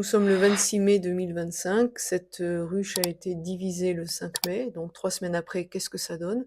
Nous sommes le 26 mai 2025. Cette ruche a été divisée le 5 mai, donc 3 semaines après, qu'est-ce que ça donne?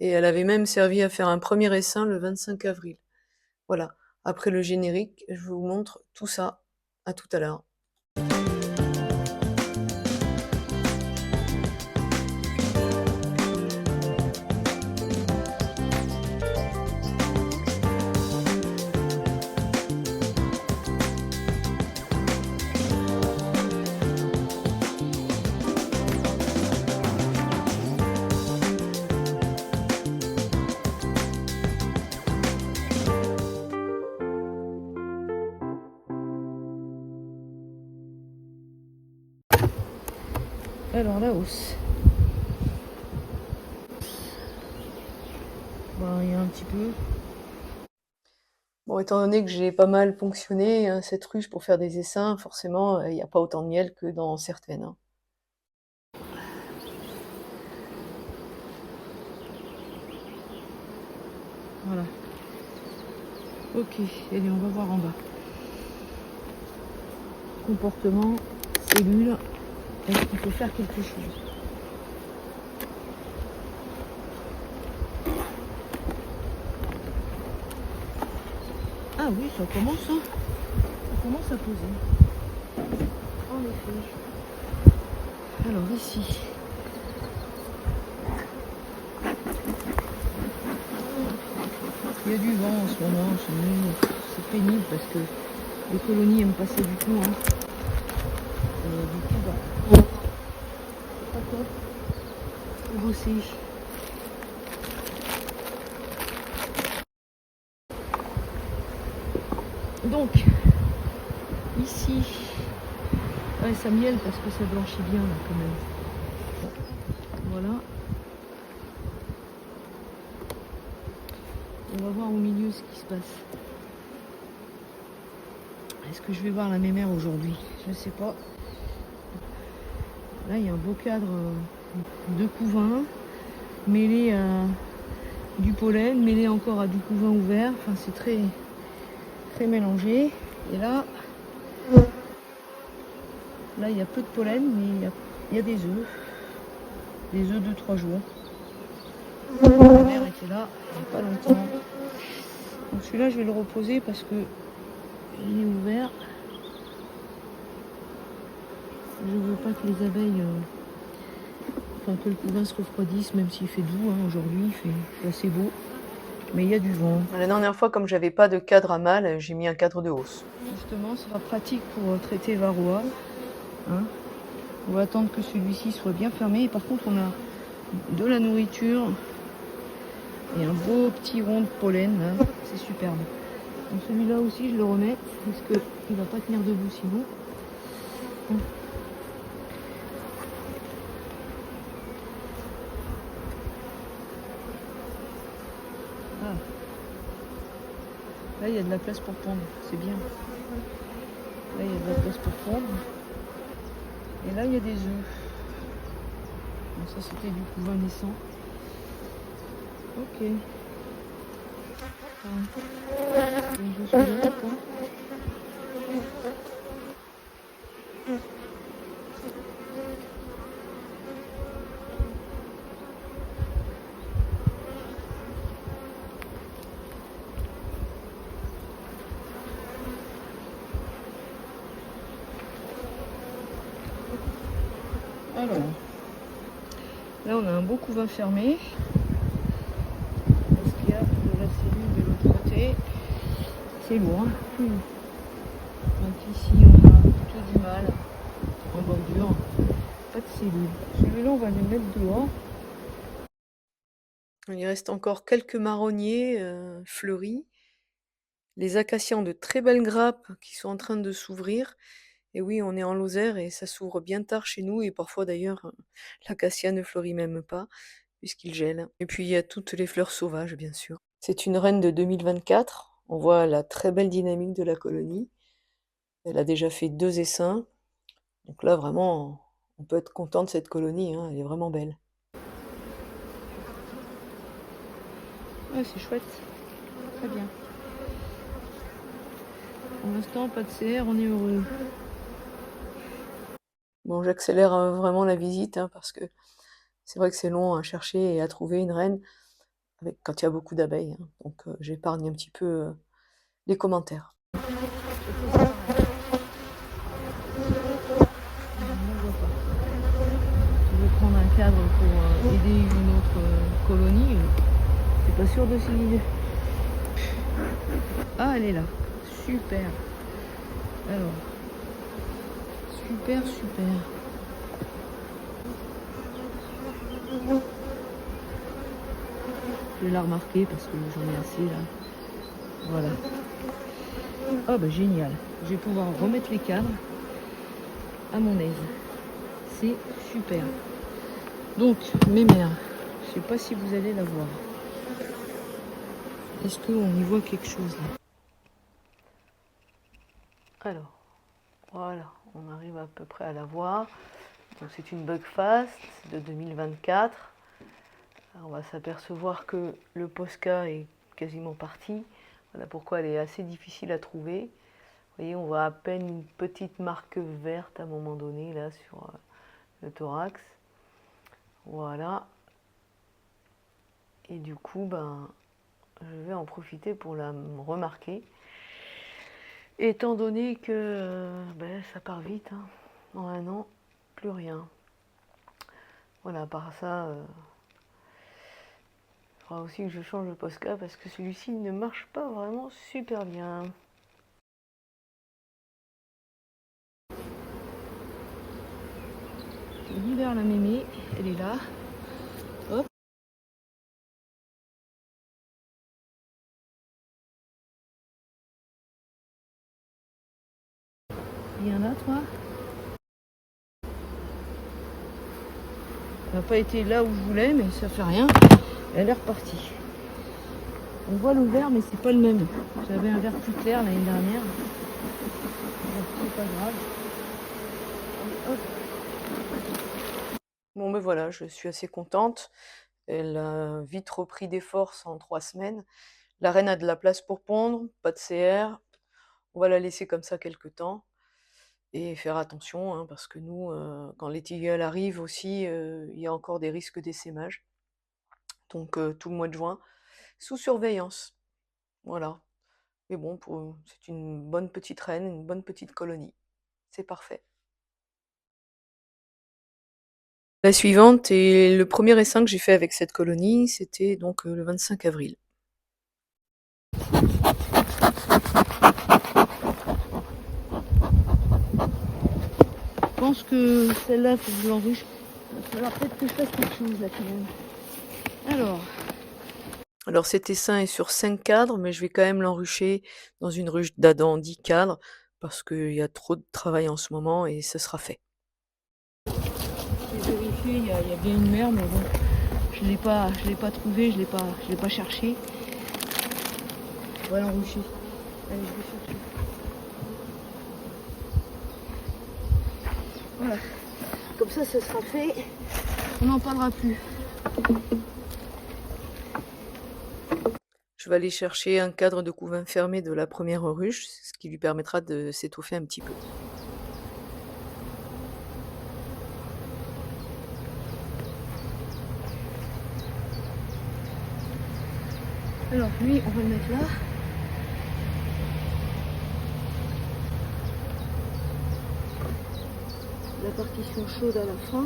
Et elle avait même servi à faire un premier essaim le 25 avril. Voilà. Après le générique, je vous montre tout ça. À tout à l'heure. Alors la hausse. Il y a un petit peu. Bon, étant donné que j'ai pas mal ponctionné cette ruche pour faire des essaims, forcément, il n'y a pas autant de miel que dans certaines. Voilà. Ok, allez, on va voir en bas. Comportement, cellules, est-ce qu'il faut faire quelque chose? Ah oui, ça commence, hein. Ça commence à poser. En effet. Alors ici. Il y a du vent en ce moment, c'est pénible parce que les colonies aiment passer du tout. Hein. Du coup, c'est pas top pour bosser. Donc, ici, ouais, ça miel parce que ça blanchit bien là quand même. Bon, voilà. On va voir au milieu ce qui se passe. Est-ce que je vais voir la mémère aujourd'hui? Je ne sais pas. Là, il y a un beau cadre de couvain mêlé à du pollen, mêlé encore à du couvain ouvert. Enfin, c'est très, très mélangé. Et là, il y a peu de pollen, mais il y a des œufs. Des œufs de 3 jours. La mère était là il n'y a pas longtemps. Donc celui-là, je vais le reposer parce que il est ouvert. Je veux pas que les abeilles, que le couvain se refroidisse, même s'il fait doux. Hein, aujourd'hui, il fait assez beau. Mais il y a du vent. La dernière fois, comme j'avais pas de cadre à mâle, j'ai mis un cadre de hausse. Justement, ce sera pratique pour traiter varroa. Hein. On va attendre que celui-ci soit bien fermé. Et par contre, on a de la nourriture et un beau petit rond de pollen. C'est superbe. Donc celui-là aussi, je le remets parce qu'il va pas tenir debout sinon. Ah. Là, il y a de la place pour pondre, c'est bien. Là, il y a de la place pour pondre. Et là, il y a des œufs. Donc ça, c'était du couvain naissant. Ok. Je suis là, quoi. Alors, là on a un beau couvain fermé. Parce qu'il y a de la cellule de l'autre côté. C'est lourd. Hein. Donc ici on a plutôt du mal en bordure. Pas de cellule. Celui-là on va le mettre dehors. Il reste encore quelques marronniers fleuris. Les acacias ont de très belles grappes qui sont en train de s'ouvrir. Et oui, on est en Lozère et ça s'ouvre bien tard chez nous. Et parfois d'ailleurs, l'acacia ne fleurit même pas puisqu'il gèle. Et puis il y a toutes les fleurs sauvages, bien sûr. C'est une reine de 2024. On voit la très belle dynamique de la colonie. Elle a déjà fait 2 essaims. Donc là, vraiment, on peut être content de cette colonie. Hein. Elle est vraiment belle. Ouais, c'est chouette. Très bien. Pour l'instant, pas de CR, on est heureux. Bon, j'accélère vraiment la visite, hein, parce que c'est vrai que c'est long à chercher et à trouver une reine quand il y a beaucoup d'abeilles, hein. Donc j'épargne un petit peu les commentaires. Je veux prendre un cadre pour aider une autre colonie. Je suis pas sûre de si... Ah, elle est là. Super. Alors, super. Je vais la remarquer parce que j'en ai assez là. Voilà. Oh bah génial. Je vais pouvoir remettre les cadres à mon aise. C'est super. Donc, mes mères, je sais pas si vous allez la voir. Est-ce qu'on y voit quelque chose là? Alors, voilà, on arrive à peu près à la voir. Donc c'est une Bugfast de 2024. Alors, on va s'apercevoir que le Posca est quasiment parti. Voilà pourquoi elle est assez difficile à trouver. Vous voyez, on voit à peine une petite marque verte à un moment donné là sur le thorax. Voilà. Et du coup, ben, je vais en profiter pour la remarquer. Étant donné que ben, ça part vite, hein. En un an, plus rien. Voilà, à part ça, il faudra aussi que je change le Posca parce que celui-ci ne marche pas vraiment super bien. Je libère la mémé, elle est là. Hop. Viens là, toi. Elle n'a pas été là où je voulais, mais ça fait rien. Elle est repartie. On voit le vert, mais c'est pas le même. J'avais un vert plus clair l'année dernière. C'est pas grave. Hop. Bon, ben voilà, je suis assez contente. Elle a vite repris des forces en 3 semaines. La reine a de la place pour pondre, pas de CR. On va la laisser comme ça quelques temps. Et faire attention, hein, parce que nous, quand les tilleuls arrivent aussi, il y a encore des risques d'essaimage. Donc tout le mois de juin, sous surveillance. Voilà. Mais bon, c'est une bonne petite reine, une bonne petite colonie. C'est parfait. La suivante et le premier essaim que j'ai fait avec cette colonie, c'était donc le 25 avril. Je pense que celle-là, il faut que je l'enruche. Il va falloir peut-être que je fasse quelque chose là quand même. Alors cet essaim est sur 5 cadres, mais je vais quand même l'enrucher dans une ruche d'Adam 10 cadres, parce qu'il y a trop de travail en ce moment et ce sera fait. J'ai vérifié, il y a bien une mère, mais bon, je l'ai pas trouvée, je l'ai pas cherché. On va l'enrucher. Allez, je vais chercher. Voilà. Comme ça, ce sera fait. On n'en parlera plus. Je vais aller chercher un cadre de couvain fermé de la première ruche, ce qui lui permettra de s'étoffer un petit peu. Alors lui, on va le mettre là. La partition chaude à la fin.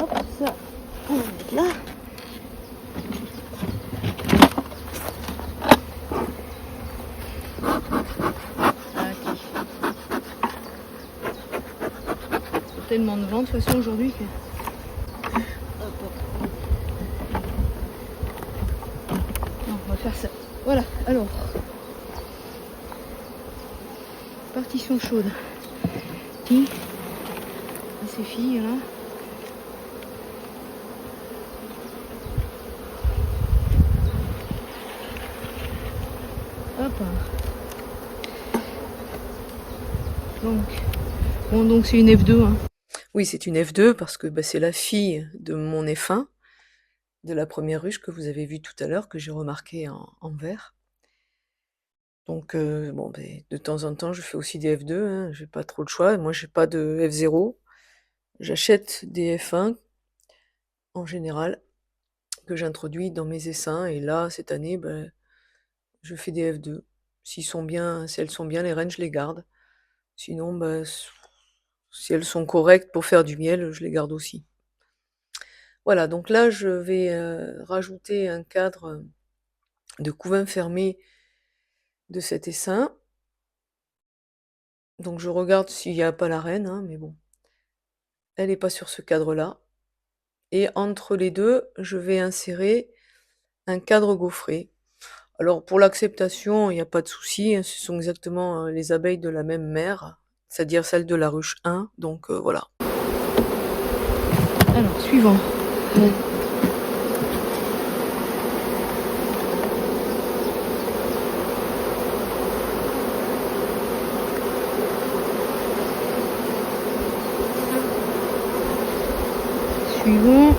Hop, ça, on va le mettre là. Tellement de vent de toute façon aujourd'hui que... Hop, hop. Non, on va faire ça. Voilà, alors. Partition chaude. Qui à ces filles là. Hop. Donc c'est une F2. Hein. Oui, c'est une F2 parce que bah, c'est la fille de mon F1, de la première ruche que vous avez vue tout à l'heure, que j'ai remarqué en vert. Donc bon, de temps en temps, je fais aussi des F2, hein, j'ai pas trop le choix. Moi, j'ai pas de F0. J'achète des F1 en général que j'introduis dans mes essaims et là, cette année, je fais des F2. Si elles sont bien les reines, je les garde. Sinon, si elles sont correctes pour faire du miel, je les garde aussi. Voilà, donc là, je vais rajouter un cadre de couvain fermé de cet essaim. Donc je regarde s'il n'y a pas la reine, hein, mais bon, elle n'est pas sur ce cadre-là. Et entre les deux, je vais insérer un cadre gaufré. Alors pour l'acceptation, il n'y a pas de souci, hein, ce sont exactement les abeilles de la même mère, c'est-à-dire celles de la ruche 1, donc voilà. Alors, suivant. Suivant.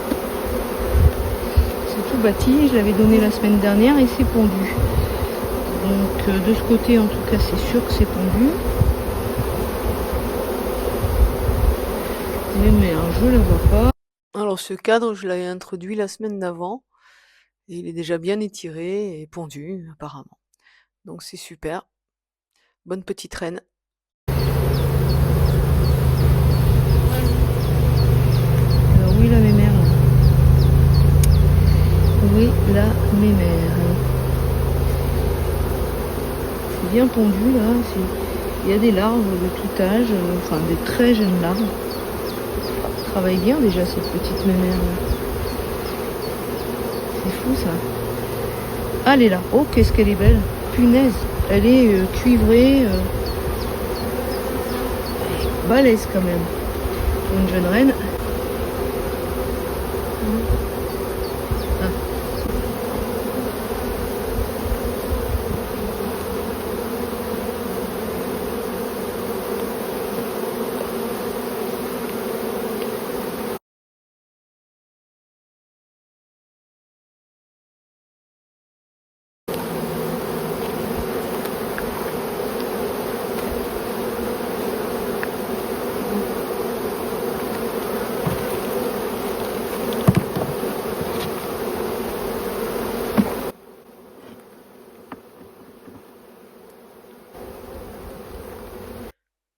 C'est tout bâti, je l'avais donné la semaine dernière et c'est pondu. Donc de ce côté, en tout cas, c'est sûr que c'est pondu. Mais je ne la vois pas. Alors ce cadre, je l'avais introduit la semaine d'avant. Et il est déjà bien étiré et pondu, apparemment. Donc c'est super. Bonne petite reine. Alors oui, la mémère. Oui, la mémère. C'est bien pondu là. Il y a des larves de tout âge, enfin des très jeunes larves. Travaille bien déjà cette petite mémère. C'est fou ça. Ah, elle est là. Oh, qu'est-ce qu'elle est belle. Punaise. Elle est cuivrée. Balèze quand même. Pour une jeune reine. Ah.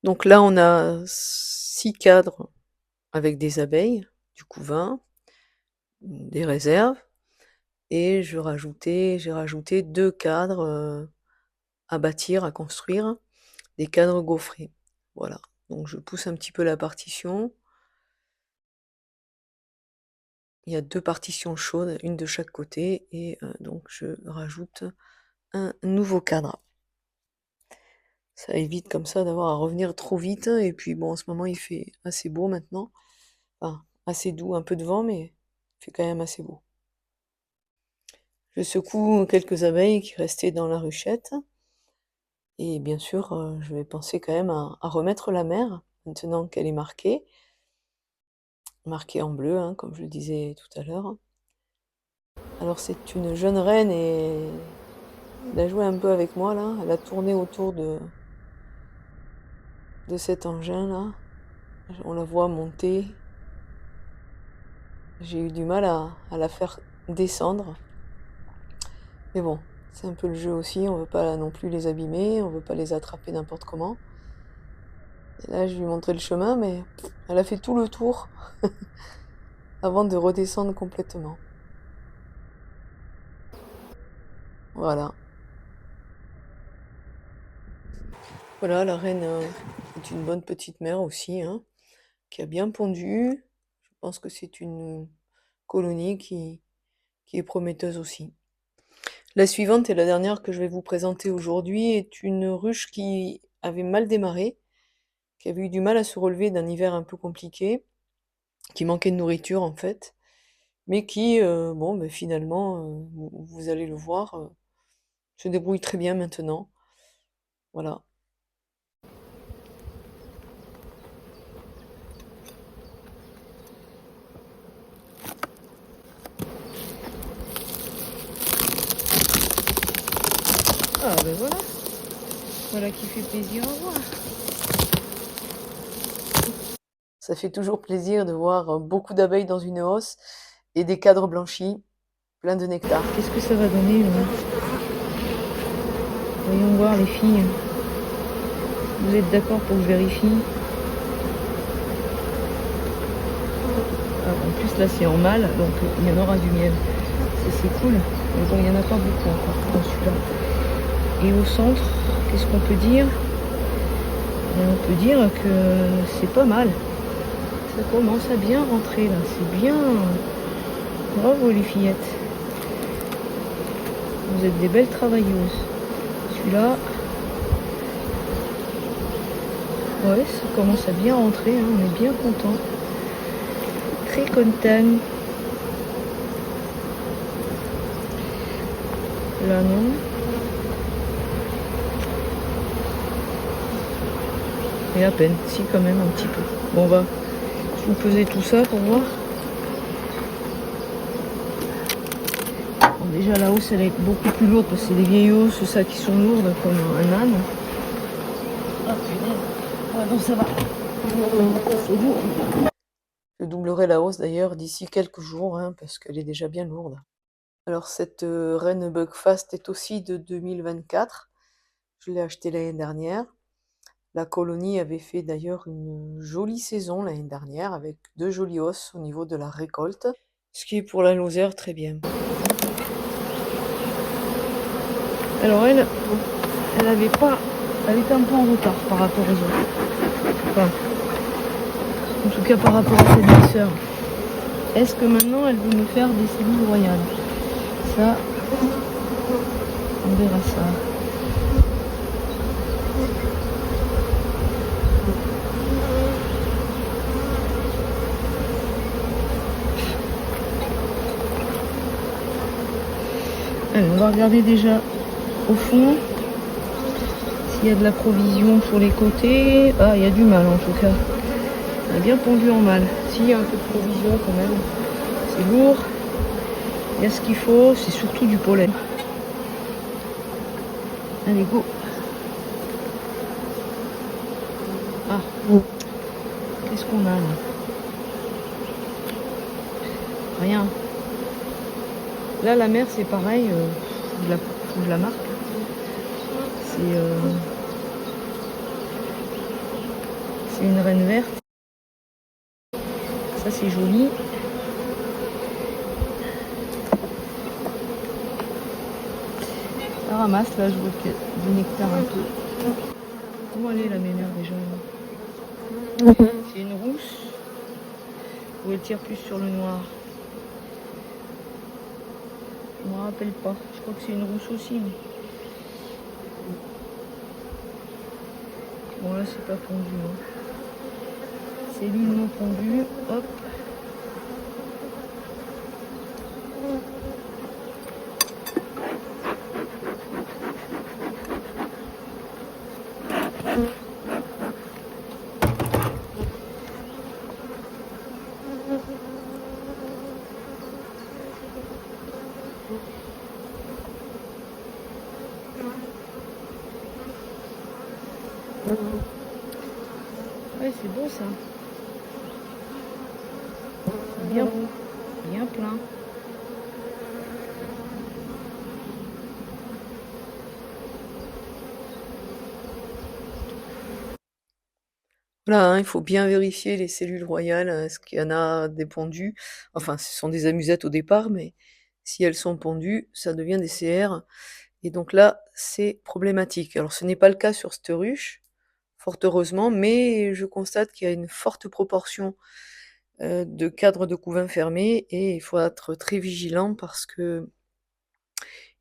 Donc là, on a 6 cadres avec des abeilles, du couvain, des réserves, et j'ai rajouté 2 cadres à bâtir, à construire, des cadres gaufrés. Voilà, donc je pousse un petit peu la partition. Il y a 2 partitions chaudes, une de chaque côté, et donc je rajoute un nouveau cadre. Ça évite comme ça d'avoir à revenir trop vite, et puis bon, en ce moment il fait assez beau maintenant, enfin assez doux, un peu de vent, mais il fait quand même assez beau. Je secoue quelques abeilles qui restaient dans la ruchette, et bien sûr je vais penser quand même à remettre la mère, maintenant qu'elle est marquée en bleu, hein, comme je le disais tout à l'heure. Alors c'est une jeune reine et elle a joué un peu avec moi là, elle a tourné autour de cet engin là. On la voit monter. J'ai eu du mal à la faire descendre. Mais bon, c'est un peu le jeu aussi, on veut pas non plus les abîmer, on veut pas les attraper n'importe comment. Et là je lui ai montré le chemin, mais elle a fait tout le tour avant de redescendre complètement. Voilà. Voilà, la reine est une bonne petite mère aussi, hein, qui a bien pondu. Je pense que c'est une colonie qui est prometteuse aussi. La suivante et la dernière que je vais vous présenter aujourd'hui est une ruche qui avait mal démarré, qui avait eu du mal à se relever d'un hiver un peu compliqué, qui manquait de nourriture en fait, mais qui, finalement, vous allez le voir, se débrouille très bien maintenant. Voilà. Ah ben voilà. Voilà qui fait plaisir à voir. Ça fait toujours plaisir de voir beaucoup d'abeilles dans une hausse et des cadres blanchis, plein de nectar. Qu'est-ce que ça va donner là? Voyons voir les filles. Vous êtes d'accord pour que je vérifie? En plus là c'est en mâle, donc il y en aura du miel. C'est cool. Mais bon, il n'y en a pas beaucoup encore dans celui-là. Et au centre, qu'est-ce qu'on peut dire? On peut dire que c'est pas mal. Ça commence à bien rentrer là, c'est bien. Bravo les fillettes. Vous êtes des belles travailleuses. Celui-là, ouais, ça commence à bien rentrer, hein, on est bien content. Très content. Là non. Et à peine, si quand même un petit peu. Bon, on va je vous peser tout ça pour voir. Bon, déjà la hausse elle est beaucoup plus lourde parce que c'est des vieilles hausses, c'est ça qui sont lourdes comme un âne. Ah punaise. Ouais donc ça va. C'est lourd. Je doublerai la hausse d'ailleurs d'ici quelques jours hein, parce qu'elle est déjà bien lourde. Alors cette reine Buckfast est aussi de 2024. Je l'ai achetée l'année dernière. La colonie avait fait d'ailleurs une jolie saison l'année dernière avec 2 jolies hausses au niveau de la récolte, ce qui est pour la Lozère très bien. Alors elle était un peu en retard par rapport aux autres. Enfin, en tout cas par rapport à cette belle-sœur. Est-ce que maintenant elle veut me faire des cellules royales? Ça, on verra ça. Allez, on va regarder déjà au fond s'il y a de la provision sur les côtés. Ah, il y a du mâle en tout cas. Il est bien pondu en mâle. S'il y a un peu de provision quand même. C'est lourd. Il y a ce qu'il faut, c'est surtout du pollen. Allez, go. Ah, qu'est-ce qu'on a là? Rien. Là, la mer, c'est pareil. Je la marque. C'est une reine verte. Ça, c'est joli. Ça ramasse, là, je vois qu'il y a du nectar un peu. Comment elle est, la mémère, déjà? C'est une rousse. Ou elle tire plus sur le noir? Je me rappelle pas. Je crois que c'est une rousse aussi. Mais... bon, là, c'est pas fondu. Hein. C'est l'huile non fondue. Hop. Ouais, c'est beau ça. Bien beau, bien plein. Voilà, hein, il faut bien vérifier les cellules royales, est-ce qu'il y en a des pondues? Enfin, ce sont des amusettes au départ, mais si elles sont pondues, ça devient des CR. Et donc là, c'est problématique. Alors ce n'est pas le cas sur cette ruche, fort heureusement, mais je constate qu'il y a une forte proportion de cadres de couvain fermés et il faut être très vigilant parce que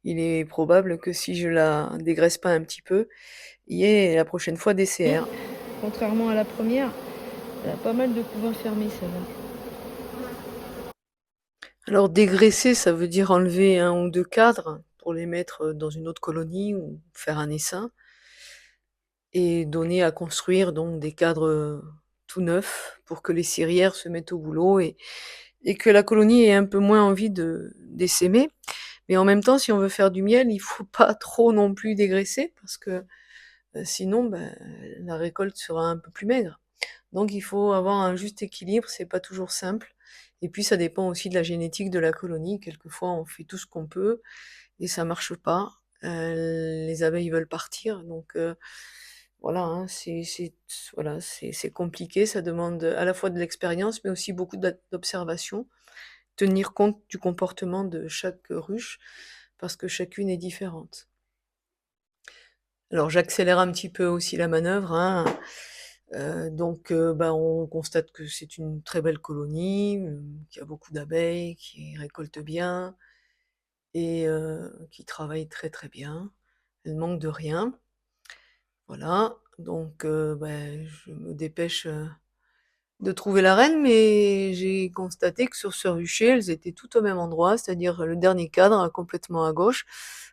il est probable que si je la dégraisse pas un petit peu, il y ait la prochaine fois des CR. Contrairement à la première, elle a pas mal de couvains fermés celle-là. Alors dégraisser, ça veut dire enlever 1 ou 2 cadres pour les mettre dans une autre colonie ou faire un essaim. Et donner à construire donc des cadres tout neufs pour que les cirières se mettent au boulot et que la colonie ait un peu moins envie d'essaimer. Mais en même temps, si on veut faire du miel, il faut pas trop non plus dégraisser parce que sinon ben, la récolte sera un peu plus maigre. Donc il faut avoir un juste équilibre, c'est pas toujours simple. Et puis ça dépend aussi de la génétique de la colonie. Quelquefois on fait tout ce qu'on peut et ça marche pas. Les abeilles veulent partir, donc voilà, hein, voilà, c'est compliqué, ça demande à la fois de l'expérience, mais aussi beaucoup d'observation, tenir compte du comportement de chaque ruche, parce que chacune est différente. Alors j'accélère un petit peu aussi la manœuvre, hein, donc bah, on constate que c'est une très belle colonie, qu'il y a beaucoup d'abeilles, qui récoltent bien et qui travaillent très, très bien. Elles manquent de rien. Voilà, donc bah, je me dépêche, de trouver la reine, mais j'ai constaté que sur ce rucher, elles étaient toutes au même endroit, c'est-à-dire le dernier cadre, complètement à gauche.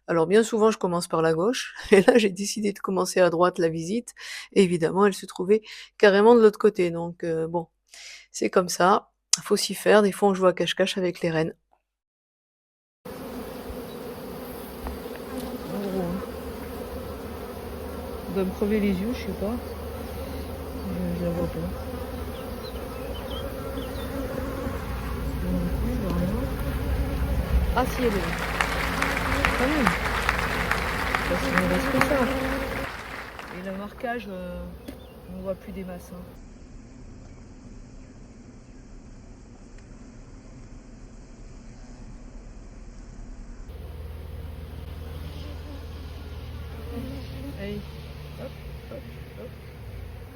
Alors bien souvent, je commence par la gauche et là, j'ai décidé de commencer à droite la visite et évidemment, elle se trouvait carrément de l'autre côté, donc bon, c'est comme ça, faut s'y faire. Des fois, on joue à cache-cache avec les reines. En gros, hein. Elle doit me crever les yeux, je sais pas. Je la vois pas. Ah si, elle est là. Quand même. Ça, c'est une responsable. Et le marquage, on ne voit plus des masses. Hein. Allez, hop, hop, hop,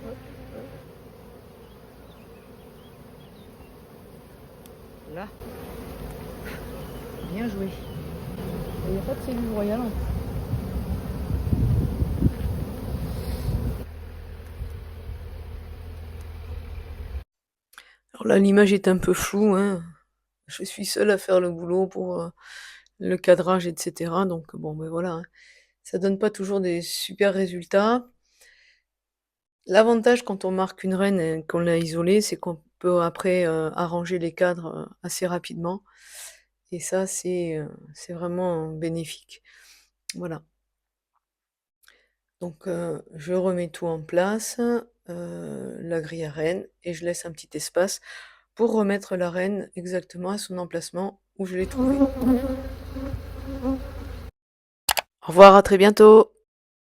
hop, hop. Là. Bien joué. Il n'y a pas de cellule royale en plus. Alors là, l'image est un peu floue, hein. Je suis seule à faire le boulot pour le cadrage, etc. Donc bon, ben voilà, hein. Ça donne pas toujours des super résultats. L'avantage quand on marque une reine et qu'on l'a isolée, c'est qu'on peut après arranger les cadres assez rapidement. Et ça, c'est vraiment bénéfique. Voilà. Donc je remets tout en place, la grille à reine, et je laisse un petit espace pour remettre la reine exactement à son emplacement où je l'ai trouvée. Au revoir, à très bientôt!